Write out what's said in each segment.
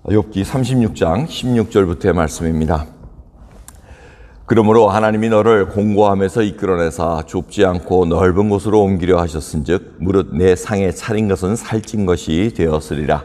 욥기 36장 16절부터의 말씀입니다. 그러므로 하나님이 너를 공고함에서 이끌어내사 좁지 않고 넓은 곳으로 옮기려 하셨은즉 무릇 내 상에 차린 것은 살찐 것이 되었으리라.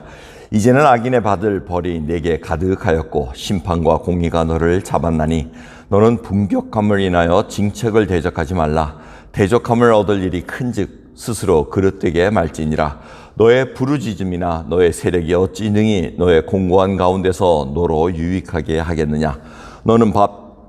이제는 악인의 받을 벌이 내게 가득하였고 심판과 공의가 너를 잡았나니 너는 분격함을 인하여 징책을 대적하지 말라. 대적함을 얻을 일이 큰즉 스스로 그릇되게 말지니라. 너의 부르짖음이나 너의 세력이 어찌 능히 너의 공고한 가운데서 너로 유익하게 하겠느냐. 너는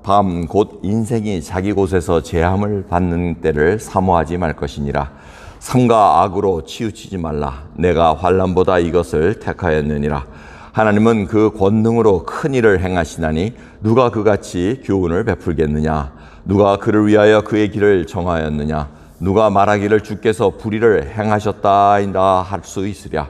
밤 곧 인생이 자기 곳에서 제함을 받는 때를 사모하지 말 것이니라. 삼가 악으로 치우치지 말라. 내가 환난보다 이것을 택하였느니라. 하나님은 그 권능으로 큰 일을 행하시나니 누가 그같이 교훈을 베풀겠느냐. 누가 그를 위하여 그의 길을 정하였느냐. 누가 말하기를 주께서 불의를 행하셨다인다 할 수 있으랴.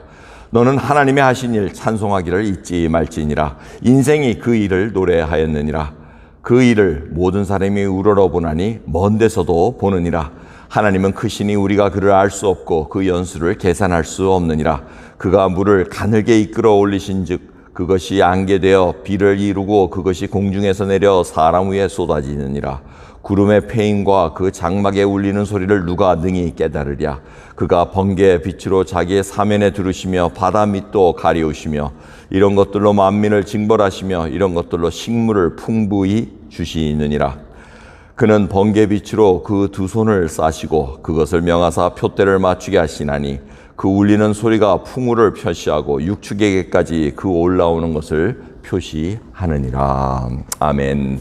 너는 하나님이 하신 일 찬송하기를 잊지 말지니라. 인생이 그 일을 노래하였느니라. 그 일을 모든 사람이 우러러보나니 먼 데서도 보느니라. 하나님은 크시니 우리가 그를 알 수 없고 그 연수를 계산할 수 없느니라. 그가 물을 가늘게 이끌어 올리신즉 그것이 안개되어 비를 이루고 그것이 공중에서 내려 사람 위에 쏟아지느니라. 구름의 패임과 그 장막에 울리는 소리를 누가 능히 깨달으랴. 그가 번개의 빛으로 자기의 사면에 두르시며 바다 밑도 가리우시며 이런 것들로 만민을 징벌하시며 이런 것들로 식물을 풍부히 주시느니라. 그는 번개 빛으로 그 두 손을 싸시고 그것을 명하사 표대를 맞추게 하시나니 그 울리는 소리가 풍우를 표시하고 육축에게까지 그 올라오는 것을 표시하느니라. 아멘.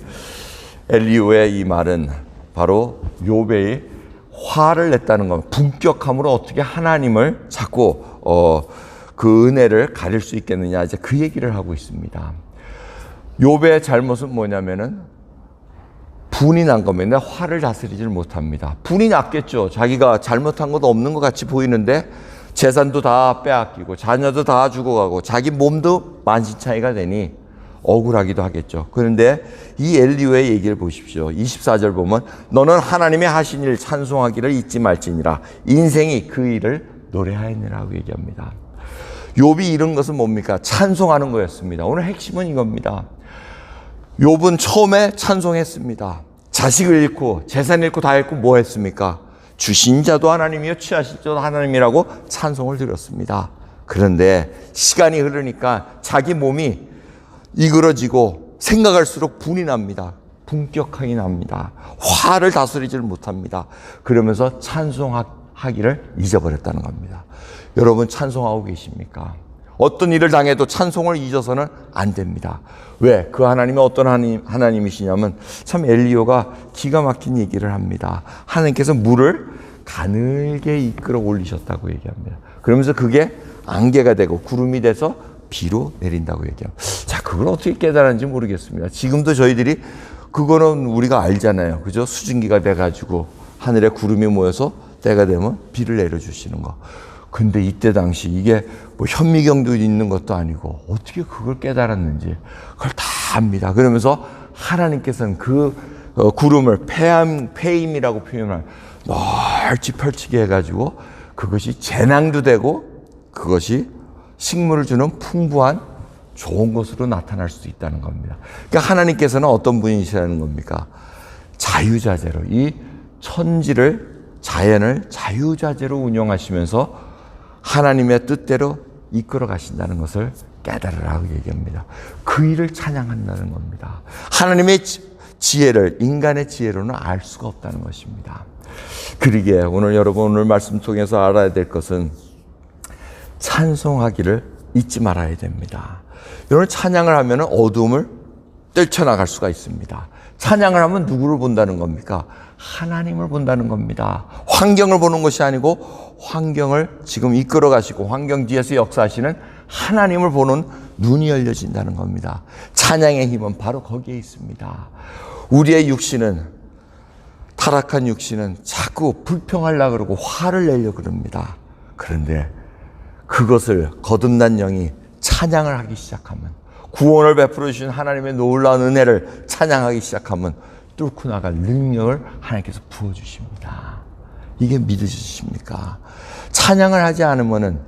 엘리후의 이 말은 바로 욥의 화를 냈다는 겁니다. 분격함으로 어떻게 하나님을 자꾸 그 은혜를 가릴 수 있겠느냐, 이제 그 얘기를 하고 있습니다. 욥의 잘못은 뭐냐면은 분이 난 겁니다. 화를 다스리질 못합니다. 분이 났겠죠. 자기가 잘못한 것도 없는 것 같이 보이는데 재산도 다 빼앗기고 자녀도 다 죽어가고 자기 몸도 만신창이가 되니 억울하기도 하겠죠. 그런데 이 엘리후의 얘기를 보십시오. 24절 보면 너는 하나님의 하신 일 찬송하기를 잊지 말지니라. 인생이 그 일을 노래하였느라고 얘기합니다. 욥이 이런 것은 뭡니까? 찬송하는 거였습니다. 오늘 핵심은 이겁니다. 욥은 처음에 찬송했습니다. 자식을 잃고 재산 잃고 다 잃고 뭐 했습니까? 주신 자도 하나님이요 취하신 자도 하나님이라고 찬송을 드렸습니다. 그런데 시간이 흐르니까 자기 몸이 이그러지고 생각할수록 분이 납니다. 분격하게 납니다. 화를 다스리지를 못합니다. 그러면서 찬송하기를 잊어버렸다는 겁니다. 여러분 찬송하고 계십니까? 어떤 일을 당해도 찬송을 잊어서는 안 됩니다. 왜? 그 하나님이 어떤 하나님이시냐면 참 엘리후가 기가 막힌 얘기를 합니다. 하나님께서 물을 가늘게 이끌어 올리셨다고 얘기합니다. 그러면서 그게 안개가 되고 구름이 돼서 비로 내린다고 얘기합니다. 자, 그걸 어떻게 깨달았는지 모르겠습니다. 지금도 저희들이 그거는 우리가 알잖아요. 그죠? 수증기가 돼가지고 하늘에 구름이 모여서 때가 되면 비를 내려주시는 거. 근데 이때 당시 이게 뭐 현미경도 있는 것도 아니고 어떻게 그걸 깨달았는지 그걸 다 압니다. 그러면서 하나님께서는 그 구름을 패임이라고 표현할 넓지 펼치게 해가지고 그것이 재낭도 되고 그것이 식물을 주는 풍부한 좋은 것으로 나타날 수도 있다는 겁니다. 그러니까 하나님께서는 어떤 분이시라는 겁니까? 자유자재로 이 천지를 자연을 자유자재로 운영하시면서 하나님의 뜻대로 이끌어 가신다는 것을 깨달으라고 얘기합니다. 그 일을 찬양한다는 겁니다. 하나님의 지혜를 인간의 지혜로는 알 수가 없다는 것입니다. 그러기에 오늘 여러분 오늘 말씀 통해서 알아야 될 것은 찬송하기를 잊지 말아야 됩니다. 여러분 찬양을 하면 어둠을 떨쳐나갈 수가 있습니다. 찬양을 하면 누구를 본다는 겁니까? 하나님을 본다는 겁니다. 환경을 보는 것이 아니고 환경을 지금 이끌어 가시고 환경 뒤에서 역사하시는 하나님을 보는 눈이 열려진다는 겁니다. 찬양의 힘은 바로 거기에 있습니다. 우리의 육신은 타락한 육신은 자꾸 불평하려고 그러고 화를 내려고 그럽니다. 그런데 그것을 거듭난 영이 찬양을 하기 시작하면 구원을 베풀어 주신 하나님의 놀라운 은혜를 찬양하기 시작하면 뚫고 나갈 능력을 하나님께서 부어주십니다. 이게 믿으십니까? 찬양을 하지 않으면은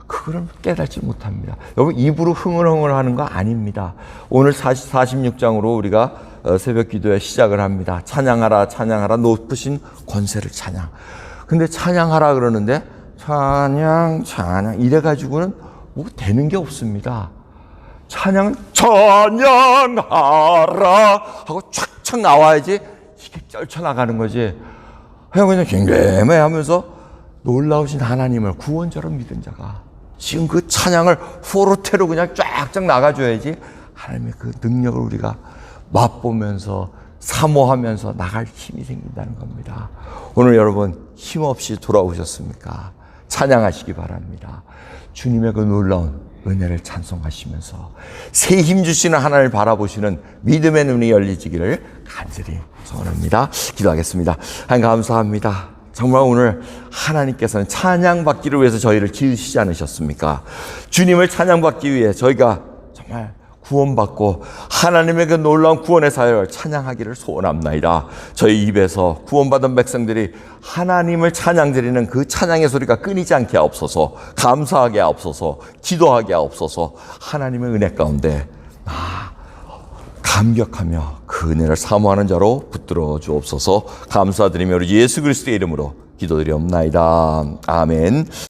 그거는 깨닫지 못합니다. 여러분, 입으로 흥얼흥얼 하는 거 아닙니다. 오늘 46장으로 우리가 새벽 기도에 시작을 합니다. 찬양하라, 찬양하라, 높으신 권세를 찬양. 근데 찬양하라 그러는데 찬양, 찬양 이래가지고는 뭐 되는 게 없습니다. 찬양은 찬양하라 하고 촥촥 나와야지 이게 쩔쳐나가는 거지. 그냥 갱괴매 하면서 놀라우신 하나님을 구원자로 믿은 자가 지금 그 찬양을 포르테로 그냥 쫙쫙 나가줘야지 하나님의 그 능력을 우리가 맛보면서 사모하면서 나갈 힘이 생긴다는 겁니다. 오늘 여러분 힘없이 돌아오셨습니까? 찬양하시기 바랍니다. 주님의 그 놀라운 은혜를 찬송하시면서 새 힘 주시는 하나님을 바라보시는 믿음의 눈이 열리지기를 간절히 소원합니다. 기도하겠습니다. 하나님 감사합니다. 정말 오늘 하나님께서는 찬양받기를 위해서 저희를 지으시지 않으셨습니까? 주님을 찬양받기 위해 저희가 정말 구원받고 하나님의 그 놀라운 구원의 사역을 찬양하기를 소원합나이다. 저희 입에서 구원받은 백성들이 하나님을 찬양드리는 그 찬양의 소리가 끊이지 않게 하옵소서. 감사하게 하옵소서. 기도하게 하옵소서. 하나님의 은혜 가운데 감격하며 그 은혜를 사모하는 자로 붙들어 주옵소서. 감사드리며 우리 예수 그리스도의 이름으로 기도드리옵나이다. 아멘.